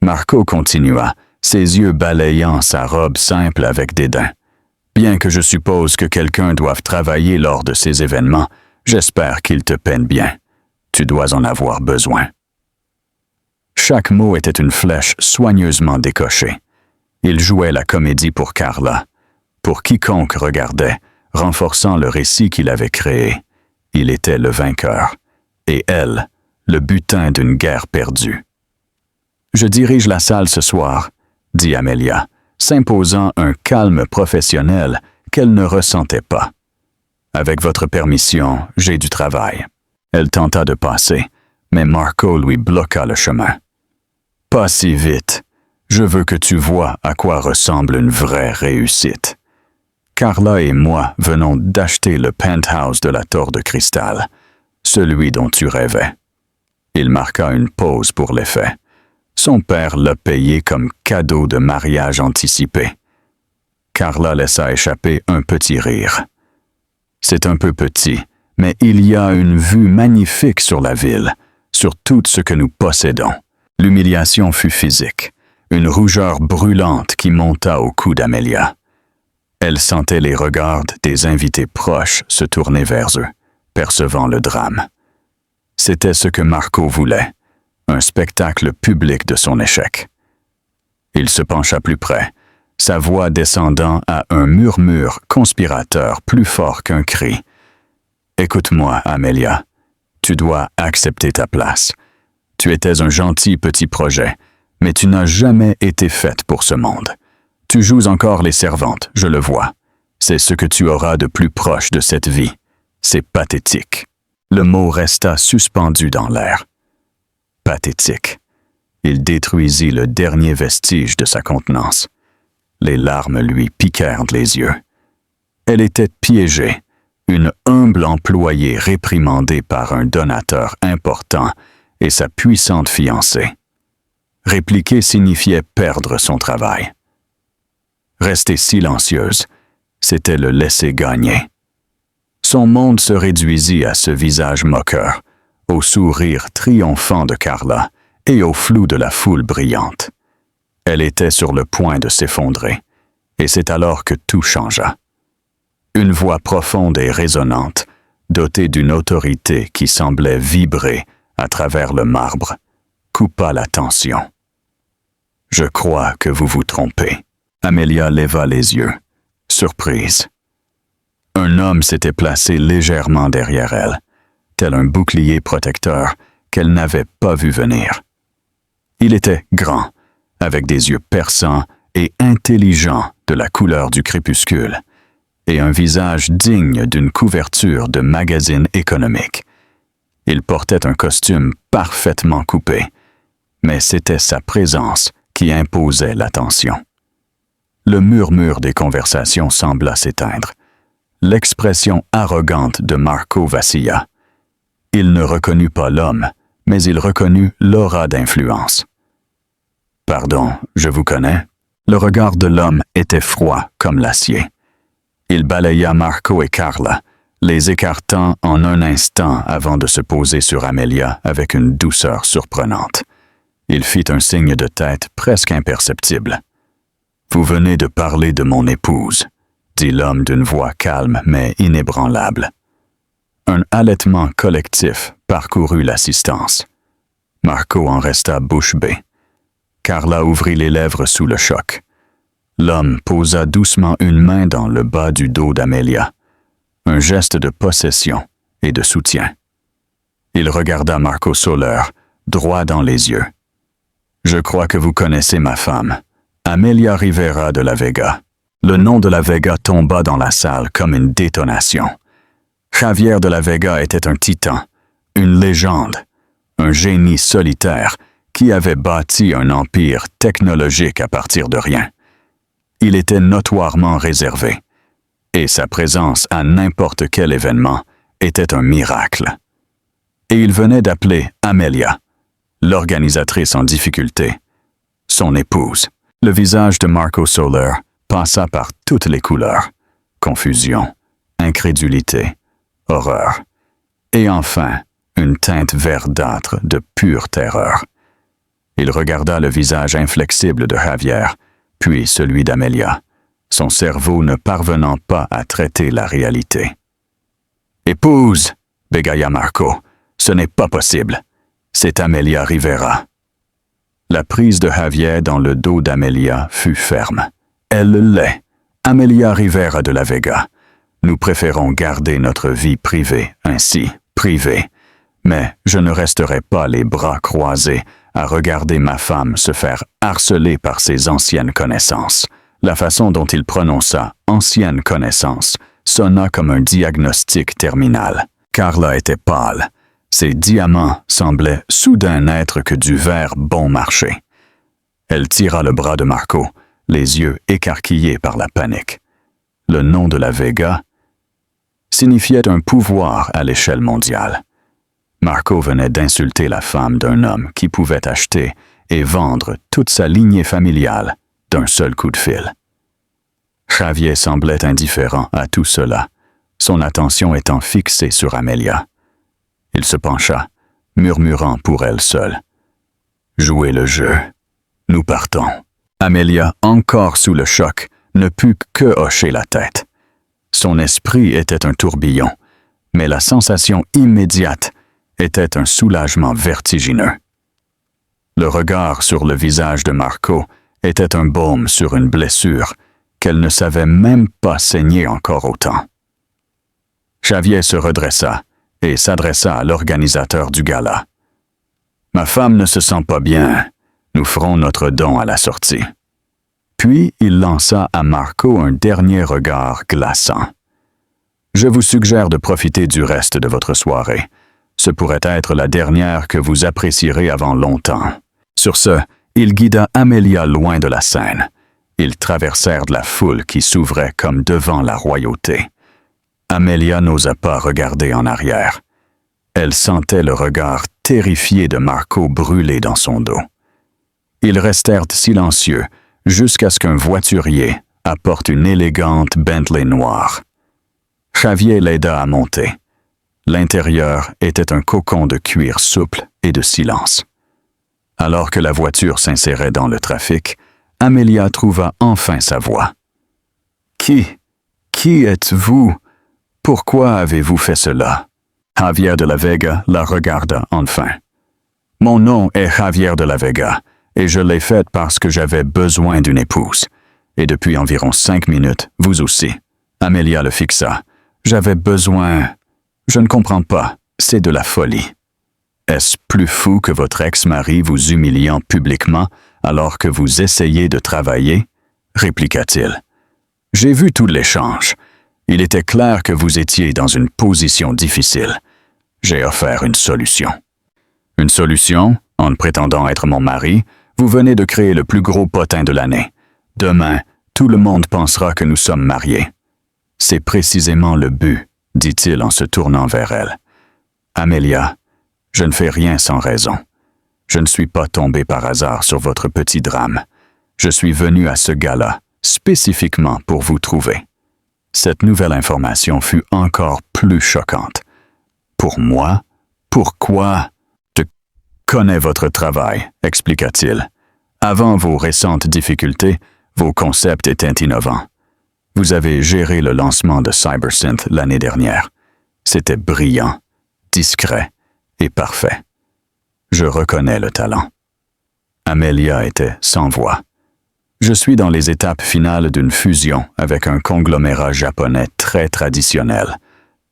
Marco continua, ses yeux balayant sa robe simple avec dédain. « Bien que je suppose que quelqu'un doive travailler lors de ces événements, j'espère qu'il te peine bien. Tu dois en avoir besoin. » Chaque mot était une flèche soigneusement décochée. Il jouait la comédie pour Carla, pour quiconque regardait, renforçant le récit qu'il avait créé. Il était le vainqueur, et elle, le butin d'une guerre perdue. « Je dirige la salle ce soir, » dit Amelia, s'imposant un calme professionnel qu'elle ne ressentait pas. « Avec votre permission, j'ai du travail. » Elle tenta de passer, mais Marco lui bloqua le chemin. « Pas si vite. Je veux que tu vois à quoi ressemble une vraie réussite. Carla et moi venons d'acheter le penthouse de la Tour de Cristal, celui dont tu rêvais. » Il marqua une pause pour l'effet. Son père l'a payé comme cadeau de mariage anticipé. Carla laissa échapper un petit rire. « C'est un peu petit, mais il y a une vue magnifique sur la ville, sur tout ce que nous possédons. » L'humiliation fut physique, une rougeur brûlante qui monta au cou d'Amelia. Elle sentait les regards des invités proches se tourner vers eux, percevant le drame. C'était ce que Marco voulait, un spectacle public de son échec. Il se pencha plus près, sa voix descendant à un murmure conspirateur plus fort qu'un cri. « Écoute-moi, Amelia, tu dois accepter ta place. Tu étais un gentil petit projet, mais tu n'as jamais été faite pour ce monde. Tu joues encore les servantes, je le vois. C'est ce que tu auras de plus proche de cette vie. C'est pathétique. » Le mot resta suspendu dans l'air. Pathétique. Il détruisit le dernier vestige de sa contenance. Les larmes lui piquèrent les yeux. Elle était piégée, une humble employée réprimandée par un donateur important et sa puissante fiancée. Répliquer signifiait perdre son travail. Rester silencieuse, c'était le laisser gagner. Son monde se réduisit à ce visage moqueur, au sourire triomphant de Carla et au flou de la foule brillante. Elle était sur le point de s'effondrer, et c'est alors que tout changea. Une voix profonde et résonnante, dotée d'une autorité qui semblait vibrer à travers le marbre, coupa la tension. « Je crois que vous vous trompez. » Amelia leva les yeux, surprise. Un homme s'était placé légèrement derrière elle, tel un bouclier protecteur qu'elle n'avait pas vu venir. Il était grand, avec des yeux perçants et intelligents de la couleur du crépuscule, et un visage digne d'une couverture de magazine économique. Il portait un costume parfaitement coupé, mais c'était sa présence qui imposait l'attention. Le murmure des conversations sembla s'éteindre. L'expression arrogante de Marco vacilla. Il ne reconnut pas l'homme, mais il reconnut l'aura d'influence. « Pardon, je vous connais ?» Le regard de l'homme était froid comme l'acier. Il balaya Marco et Carla, les écartant en un instant avant de se poser sur Amelia avec une douceur surprenante. Il fit un signe de tête presque imperceptible. « Vous venez de parler de mon épouse », dit l'homme d'une voix calme mais inébranlable. Un halètement collectif parcourut l'assistance. Marco en resta bouche bée. Carla ouvrit les lèvres sous le choc. L'homme posa doucement une main dans le bas du dos d'Amelia, un geste de possession et de soutien. Il regarda Marco Soler, droit dans les yeux. « Je crois que vous connaissez ma femme, Amelia Rivera de la Vega. » Le nom de la Vega tomba dans la salle comme une détonation. Javier de la Vega était un titan, une légende, un génie solitaire qui avait bâti un empire technologique à partir de rien. Il était notoirement réservé, et sa présence à n'importe quel événement était un miracle. Et il venait d'appeler Amelia, l'organisatrice en difficulté, son épouse. Le visage de Marco Soler passa par toutes les couleurs, confusion, incrédulité, horreur, et enfin une teinte verdâtre de pure terreur. Il regarda le visage inflexible de Javier, puis celui d'Amelia, son cerveau ne parvenant pas à traiter la réalité. « Épouse !» bégaya Marco. « Ce n'est pas possible. C'est Amelia Rivera. » La prise de Javier dans le dos d'Amelia fut ferme. « Elle l'est. Amelia Rivera de la Vega. Nous préférons garder notre vie privée ainsi, privée. Mais je ne resterai pas les bras croisés à regarder ma femme se faire harceler par ses anciennes connaissances. » La façon dont il prononça « anciennes connaissances » sonna comme un diagnostic terminal. Carla était pâle. Ses diamants semblaient soudain n'être que du verre bon marché. Elle tira le bras de Marco, les yeux écarquillés par la panique. Le nom de la Vega signifiait un pouvoir à l'échelle mondiale. Marco venait d'insulter la femme d'un homme qui pouvait acheter et vendre toute sa lignée familiale d'un seul coup de fil. Javier semblait indifférent à tout cela, son attention étant fixée sur Amelia. Il se pencha, murmurant pour elle seule. « Jouez le jeu. Nous partons. » Amelia, encore sous le choc, ne put que hocher la tête. Son esprit était un tourbillon, mais la sensation immédiate était un soulagement vertigineux. Le regard sur le visage de Marco était un baume sur une blessure qu'elle ne savait même pas saigner encore autant. Javier se redressa et s'adressa à l'organisateur du gala. « Ma femme ne se sent pas bien. Nous ferons notre don à la sortie. » Puis il lança à Marco un dernier regard glaçant. « Je vous suggère de profiter du reste de votre soirée. Ce pourrait être la dernière que vous apprécierez avant longtemps. » Sur ce, il guida Amelia loin de la scène. Ils traversèrent de la foule qui s'ouvrait comme devant la royauté. Amelia n'osa pas regarder en arrière. Elle sentait le regard terrifié de Marco brûler dans son dos. Ils restèrent silencieux jusqu'à ce qu'un voiturier, apporte une élégante Bentley noire. Javier l'aida à monter. L'intérieur était un cocon de cuir souple et de silence. Alors que la voiture s'insérait dans le trafic, Amelia trouva enfin sa voix. « Qui êtes-vous? Pourquoi avez-vous fait cela? » Javier de la Vega la regarda enfin. « Mon nom est Javier de la Vega, et je l'ai fait parce que j'avais besoin d'une épouse. Et depuis environ 5 minutes, vous aussi. » Amelia le fixa. « J'avais besoin... Je ne comprends pas, c'est de la folie. » Est-ce plus fou que votre ex-mari vous humiliant publiquement alors que vous essayez de travailler? Répliqua-t-il. J'ai vu tout l'échange. Il était clair que vous étiez dans une position difficile. J'ai offert une solution. Une solution? En prétendant être mon mari, vous venez de créer le plus gros potin de l'année. Demain, tout le monde pensera que nous sommes mariés. C'est précisément le but, dit-il en se tournant vers elle. Amelia, je ne fais rien sans raison. Je ne suis pas tombé par hasard sur votre petit drame. Je suis venu à ce gala, spécifiquement pour vous trouver. Cette nouvelle information fut encore plus choquante. Pour moi? Pourquoi? Je connais votre travail, expliqua-t-il. Avant vos récentes difficultés, vos concepts étaient innovants. Vous avez géré le lancement de CyberSynth l'année dernière. C'était brillant, discret et parfait. Je reconnais le talent. Amelia était sans voix. Je suis dans les étapes finales d'une fusion avec un conglomérat japonais très traditionnel,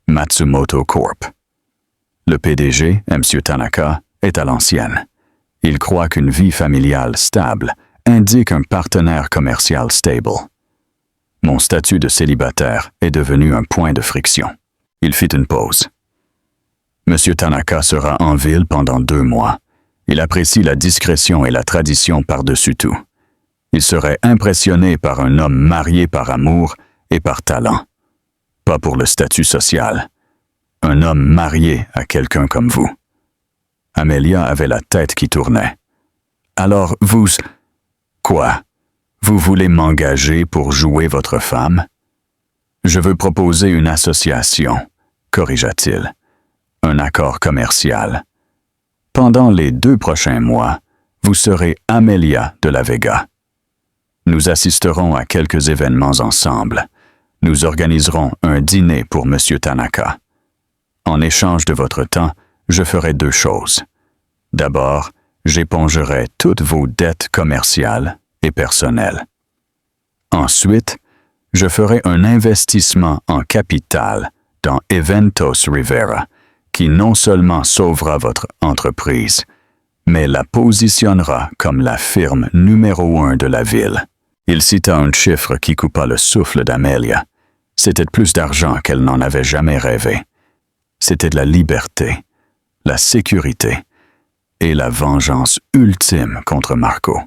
Matsumoto Corp. Le PDG, M. Tanaka, est à l'ancienne. Il croit qu'une vie familiale stable indique un partenaire commercial stable. Mon statut de célibataire est devenu un point de friction. Il fit une pause. M. Tanaka sera en ville pendant 2 mois. Il apprécie la discrétion et la tradition par-dessus tout. Il serait impressionné par un homme marié par amour et par talent. Pas pour le statut social. Un homme marié à quelqu'un comme vous. Amelia avait la tête qui tournait. Alors vous... Quoi? Vous voulez m'engager pour jouer votre femme? Je veux proposer une association, corrigea-t-il. Un accord commercial. Pendant les 2 prochains mois, vous serez Amelia de la Vega. Nous assisterons à quelques événements ensemble. Nous organiserons un dîner pour M. Tanaka. En échange de votre temps, je ferai 2 choses. D'abord, j'épongerai toutes vos dettes commerciales et personnelles. Ensuite, je ferai un investissement en capital dans Eventos Rivera, qui non seulement sauvera votre entreprise, mais la positionnera comme la firme numéro 1 de la ville. Il cita un chiffre qui coupa le souffle d'Amelia. C'était plus d'argent qu'elle n'en avait jamais rêvé. C'était de la liberté, la sécurité et la vengeance ultime contre Marco.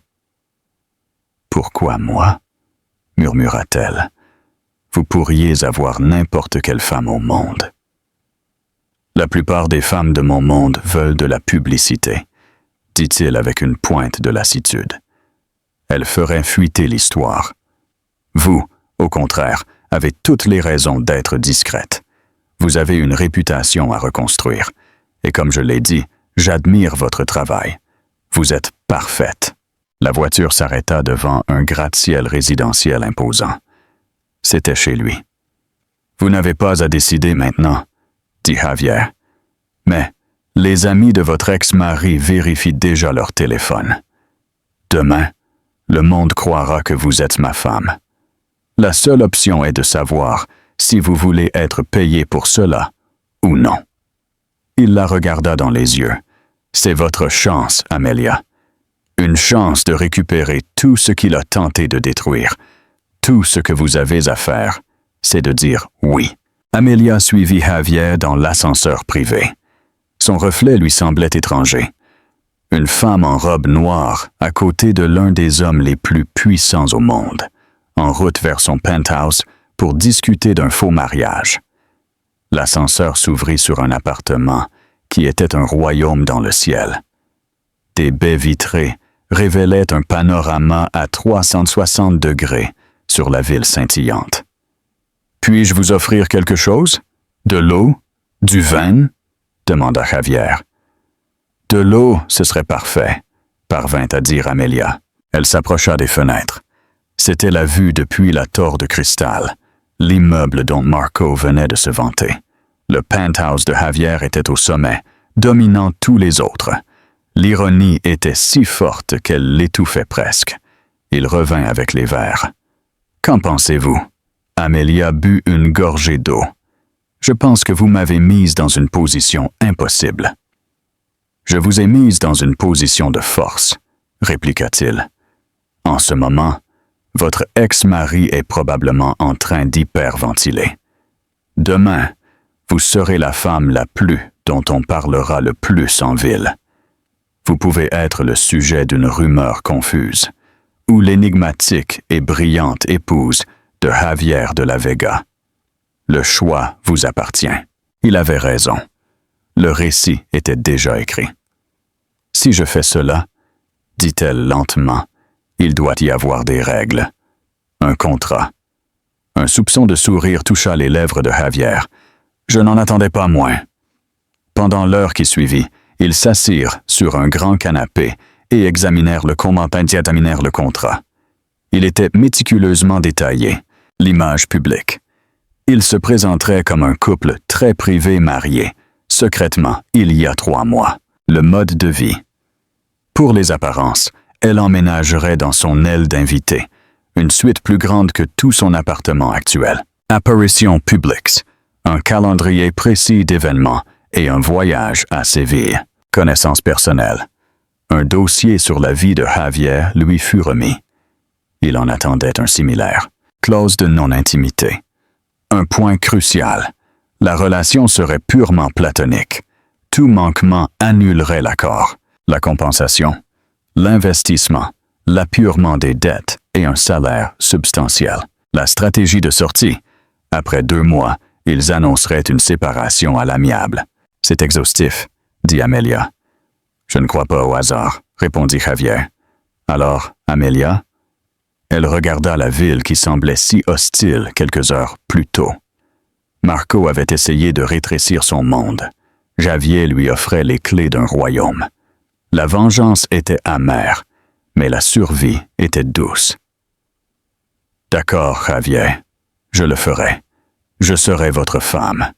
« Pourquoi moi? » murmura-t-elle. « Vous pourriez avoir n'importe quelle femme au monde. » La plupart des femmes de mon monde veulent de la publicité, dit-il avec une pointe de lassitude. Elle ferait fuiter l'histoire. Vous, au contraire, avez toutes les raisons d'être discrète. Vous avez une réputation à reconstruire. Et comme je l'ai dit, j'admire votre travail. Vous êtes parfaite. La voiture s'arrêta devant un gratte-ciel résidentiel imposant. C'était chez lui. Vous n'avez pas à décider maintenant, dit Javier. Mais les amis de votre ex-mari vérifient déjà leur téléphone. Demain, le monde croira que vous êtes ma femme. La seule option est de savoir si vous voulez être payé pour cela ou non. Il la regarda dans les yeux. C'est votre chance, Amelia. Une chance de récupérer tout ce qu'il a tenté de détruire. Tout ce que vous avez à faire, c'est de dire oui. Amelia suivit Javier dans l'ascenseur privé. Son reflet lui semblait étranger. Une femme en robe noire à côté de l'un des hommes les plus puissants au monde, en route vers son penthouse pour discuter d'un faux mariage. L'ascenseur s'ouvrit sur un appartement qui était un royaume dans le ciel. Des baies vitrées révélaient un panorama à 360 degrés sur la ville scintillante. « Puis-je vous offrir quelque chose? De l'eau? Du vin? » demanda Javier. « De l'eau, ce serait parfait, » parvint à dire Amelia. Elle s'approcha des fenêtres. C'était la vue depuis la tour de cristal, l'immeuble dont Marco venait de se vanter. Le penthouse de Javier était au sommet, dominant tous les autres. L'ironie était si forte qu'elle l'étouffait presque. Il revint avec les verres. « Qu'en pensez-vous? » Amelia but une gorgée d'eau. « Je pense que vous m'avez mise dans une position impossible. »« Je vous ai mise dans une position de force, » répliqua-t-il. « En ce moment, votre ex-mari est probablement en train d'hyperventiler. Demain, vous serez la femme la plus dont on parlera le plus en ville. Vous pouvez être le sujet d'une rumeur confuse, ou l'énigmatique et brillante épouse de Javier de la Vega. Le choix vous appartient. » Il avait raison. Le récit était déjà écrit. « Si je fais cela, dit-elle lentement, il doit y avoir des règles. Un contrat. » Un soupçon de sourire toucha les lèvres de Javier. Je n'en attendais pas moins. Pendant l'heure qui suivit, ils s'assirent sur un grand canapé et examinèrent le contrat. Il était méticuleusement détaillé, l'image publique. Ils se présenteraient comme un couple très privé marié, secrètement, il y a 3 mois. Le mode de vie. Pour les apparences, elle emménagerait dans son aile d'invité, une suite plus grande que tout son appartement actuel. Apparition publique, un calendrier précis d'événements et un voyage à Séville. Connaissance personnelle. Un dossier sur la vie de Javier lui fut remis. Il en attendait un similaire. Clause de non-intimité. Un point crucial. La relation serait purement platonique. Tout manquement annulerait l'accord. La compensation, l'investissement, l'appurement des dettes et un salaire substantiel. La stratégie de sortie. Après 2 mois, ils annonceraient une séparation à l'amiable. « C'est exhaustif, » dit Amelia. « Je ne crois pas au hasard, » répondit Javier. « Alors, Amelia ?» Elle regarda la ville qui semblait si hostile quelques heures plus tôt. Marco avait essayé de rétrécir son monde. Javier lui offrait les clés d'un royaume. La vengeance était amère, mais la survie était douce. « D'accord, Javier, je le ferai. Je serai votre femme. »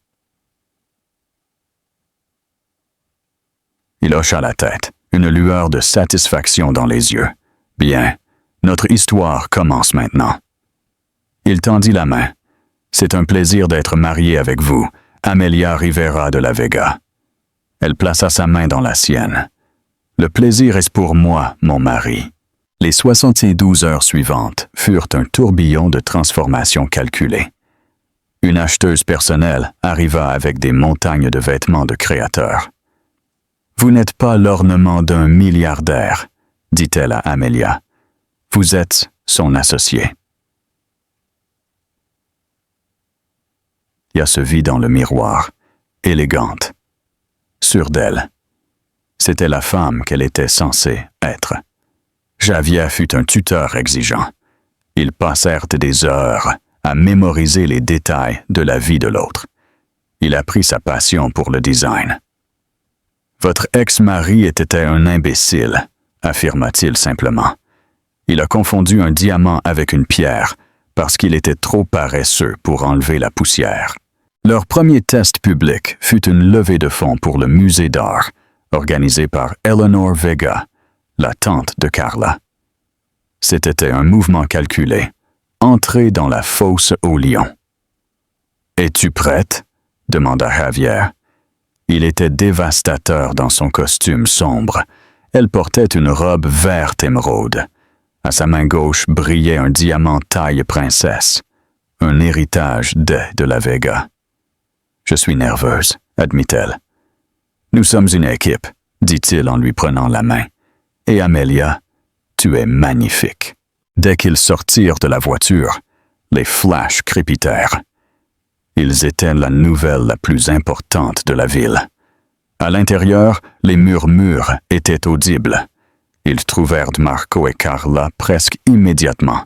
Il hocha la tête, une lueur de satisfaction dans les yeux. « Bien, notre histoire commence maintenant. » Il tendit la main. « C'est un plaisir d'être marié avec vous, Amelia Rivera de la Vega. » Elle plaça sa main dans la sienne. « Le plaisir est pour moi, mon mari. » Les 72 heures suivantes furent un tourbillon de transformations calculées. Une acheteuse personnelle arriva avec des montagnes de vêtements de créateurs. « Vous n'êtes pas l'ornement d'un milliardaire, » dit-elle à Amelia. « Vous êtes son associé. » Il se vit dans le miroir, élégante, sûre d'elle. C'était la femme qu'elle était censée être. Javier fut un tuteur exigeant. Ils passèrent des heures à mémoriser les détails de la vie de l'autre. Il apprit sa passion pour le design. « Votre ex-mari était un imbécile, » affirma-t-il simplement. Il a confondu un diamant avec une pierre parce qu'il était trop paresseux pour enlever la poussière. Leur premier test public fut une levée de fonds pour le musée d'art, organisé par Eleanor Vega, la tante de Carla. C'était un mouvement calculé, entrer dans la fosse au lion. « Es-tu prête? » demanda Javier. Il était dévastateur dans son costume sombre. Elle portait une robe verte émeraude. À sa main gauche brillait un diamant taille princesse, un héritage de la Vega. « Je suis nerveuse, » admit-elle. « Nous sommes une équipe, » dit-il en lui prenant la main. « Et Amelia, tu es magnifique. » Dès qu'ils sortirent de la voiture, les flashs crépitèrent. Ils étaient la nouvelle la plus importante de la ville. À l'intérieur, les murmures étaient audibles. Ils trouvèrent Marco et Carla presque immédiatement.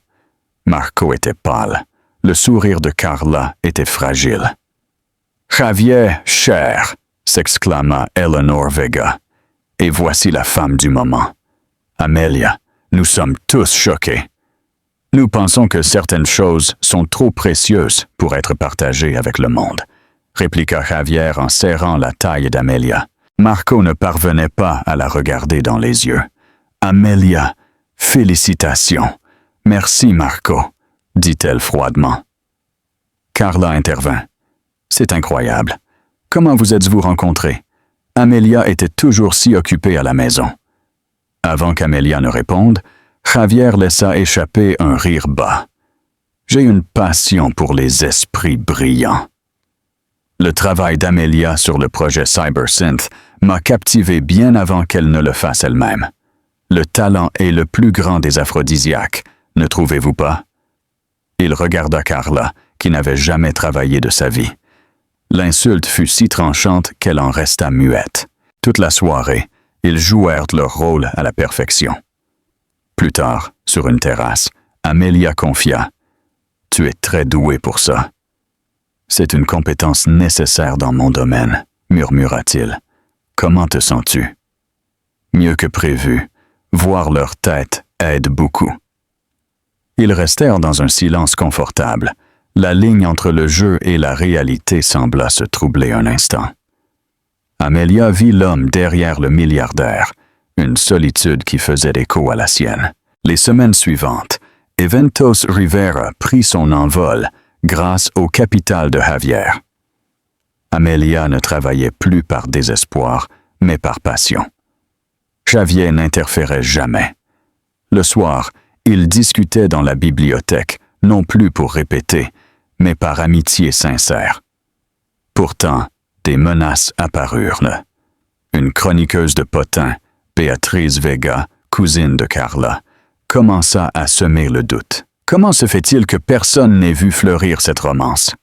Marco était pâle. Le sourire de Carla était fragile. « Javier, cher !» s'exclama Eleanor Vega. « Et voici la femme du moment. Amelia, nous sommes tous choqués. Nous pensons que certaines choses sont trop précieuses pour être partagées avec le monde, » répliqua Javier en serrant la taille d'Amelia. Marco ne parvenait pas à la regarder dans les yeux. « Amelia, félicitations. Merci, Marco, » dit-elle froidement. Carla intervint. « C'est incroyable. Comment vous êtes-vous rencontrés? Amelia était toujours si occupée à la maison. » Avant qu'Amelia ne réponde, Javier laissa échapper un rire bas. « J'ai une passion pour les esprits brillants. » Le travail d'Amelia sur le projet CyberSynth m'a captivé bien avant qu'elle ne le fasse elle-même. Le talent est le plus grand des aphrodisiaques, ne trouvez-vous pas? Il regarda Carla, qui n'avait jamais travaillé de sa vie. L'insulte fut si tranchante qu'elle en resta muette. Toute la soirée, ils jouèrent leur rôle à la perfection. Plus tard, sur une terrasse, Amelia confia « Tu es très doué pour ça. » « C'est une compétence nécessaire dans mon domaine, » murmura-t-il. « Comment te sens-tu? » « Mieux que prévu. Voir leur tête aide beaucoup. » Ils restèrent dans un silence confortable. La ligne entre le jeu et la réalité sembla se troubler un instant. Amelia vit l'homme derrière le milliardaire, une solitude qui faisait écho à la sienne. Les semaines suivantes, Eventos Rivera prit son envol grâce au capital de Javier. Amelia ne travaillait plus par désespoir, mais par passion. Javier n'interférait jamais. Le soir, ils discutaient dans la bibliothèque, non plus pour répéter, mais par amitié sincère. Pourtant, des menaces apparurent. Une chroniqueuse de potins, Béatrice Vega, cousine de Carla, commença à semer le doute. Comment se fait-il que personne n'ait vu fleurir cette romance?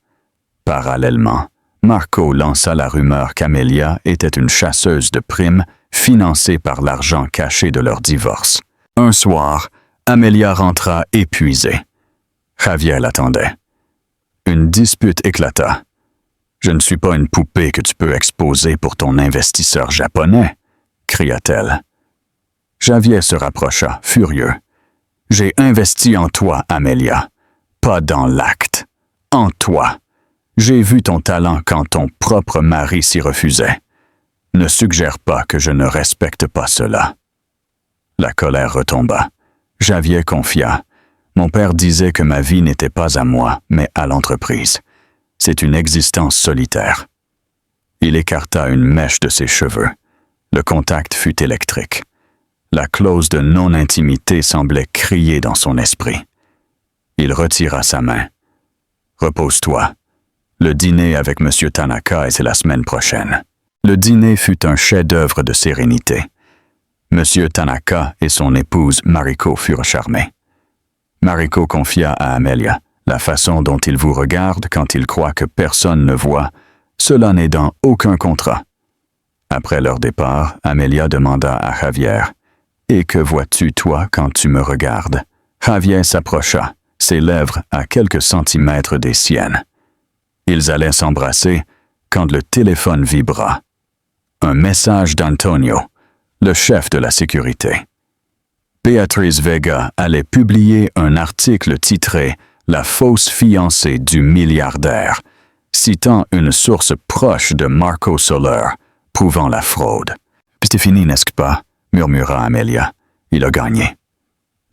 Parallèlement, Marco lança la rumeur qu'Amelia était une chasseuse de primes financée par l'argent caché de leur divorce. Un soir, Amelia rentra épuisée. Javier l'attendait. Une dispute éclata. « Je ne suis pas une poupée que tu peux exposer pour ton investisseur japonais » cria-t-elle. Javier se rapprocha, furieux. « J'ai investi en toi, Amelia. Pas dans l'acte. En toi. J'ai vu ton talent quand ton propre mari s'y refusait. Ne suggère pas que je ne respecte pas cela. » La colère retomba. Javier confia. « Mon père disait que ma vie n'était pas à moi, mais à l'entreprise. C'est une existence solitaire. » Il écarta une mèche de ses cheveux. Le contact fut électrique. La clause de non-intimité semblait crier dans son esprit. Il retira sa main. « Repose-toi. Le dîner avec M. Tanaka est la semaine prochaine. » Le dîner fut un chef-d'œuvre de sérénité. M. Tanaka et son épouse Mariko furent charmés. Mariko confia à Amelia. « La façon dont il vous regarde quand il croit que personne ne voit, cela n'est dans aucun contrat. » Après leur départ, Amelia demanda à Javier. « Et que vois-tu, toi, quand tu me regardes? » Javier s'approcha, ses lèvres à quelques centimètres des siennes. Ils allaient s'embrasser quand le téléphone vibra. Un message d'Antonio, le chef de la sécurité. Béatrice Vega allait publier un article titré « La fausse fiancée du milliardaire », citant une source proche de Marco Soler, prouvant la fraude. « C'est fini, n'est-ce pas? » murmura Amelia. « Il a gagné. »«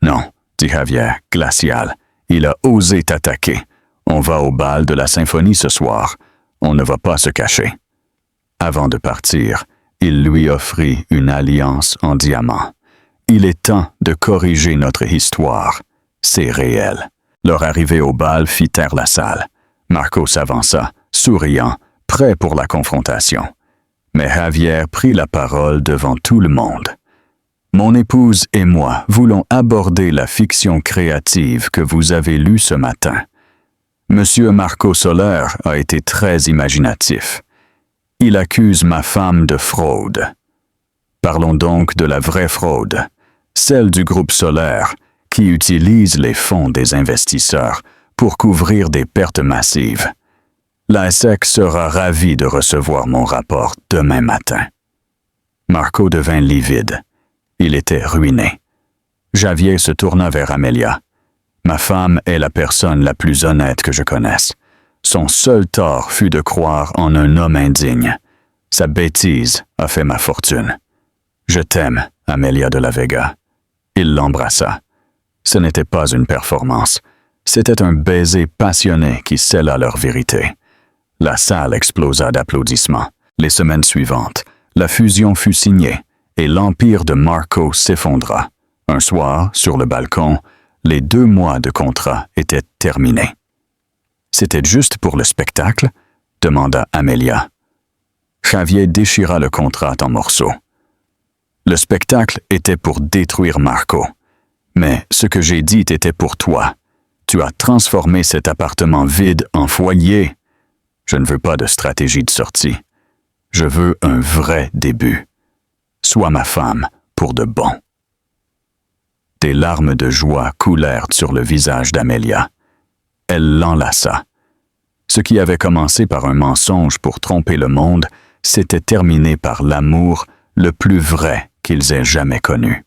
Non, » dit Javier, glacial. « Il a osé t'attaquer. On va au bal de la symphonie ce soir. On ne va pas se cacher. » Avant de partir, il lui offrit une alliance en diamant. « Il est temps de corriger notre histoire. C'est réel. » Leur arrivée au bal fit taire la salle. Marco s'avança, souriant, prêt pour la confrontation. Mais Javier prit la parole devant tout le monde. « Mon épouse et moi voulons aborder la fiction créative que vous avez lue ce matin. Monsieur Marco Soler a été très imaginatif. Il accuse ma femme de fraude. Parlons donc de la vraie fraude, celle du groupe Soler, qui utilise les fonds des investisseurs pour couvrir des pertes massives. La SEC sera ravie de recevoir mon rapport demain matin. Marco devint livide. Il était ruiné. Javier se tourna vers Amelia. Ma femme est la personne la plus honnête que je connaisse. Son seul tort fut de croire en un homme indigne. Sa bêtise a fait ma fortune. Je t'aime, Amelia de la Vega. Il l'embrassa. Ce n'était pas une performance. C'était un baiser passionné qui scella leur vérité. La salle explosa d'applaudissements. Les semaines suivantes, la fusion fut signée et l'empire de Marco s'effondra. Un soir, sur le balcon, les 2 mois de contrat étaient terminés. « C'était juste pour le spectacle ?» demanda Amelia. Javier déchira le contrat en morceaux. Le spectacle était pour détruire Marco. Mais ce que j'ai dit était pour toi. Tu as transformé cet appartement vide en foyer. Je ne veux pas de stratégie de sortie. Je veux un vrai début. Sois ma femme pour de bon. Des larmes de joie coulèrent sur le visage d'Amelia. Elle l'enlaça. Ce qui avait commencé par un mensonge pour tromper le monde s'était terminé par l'amour le plus vrai qu'ils aient jamais connu.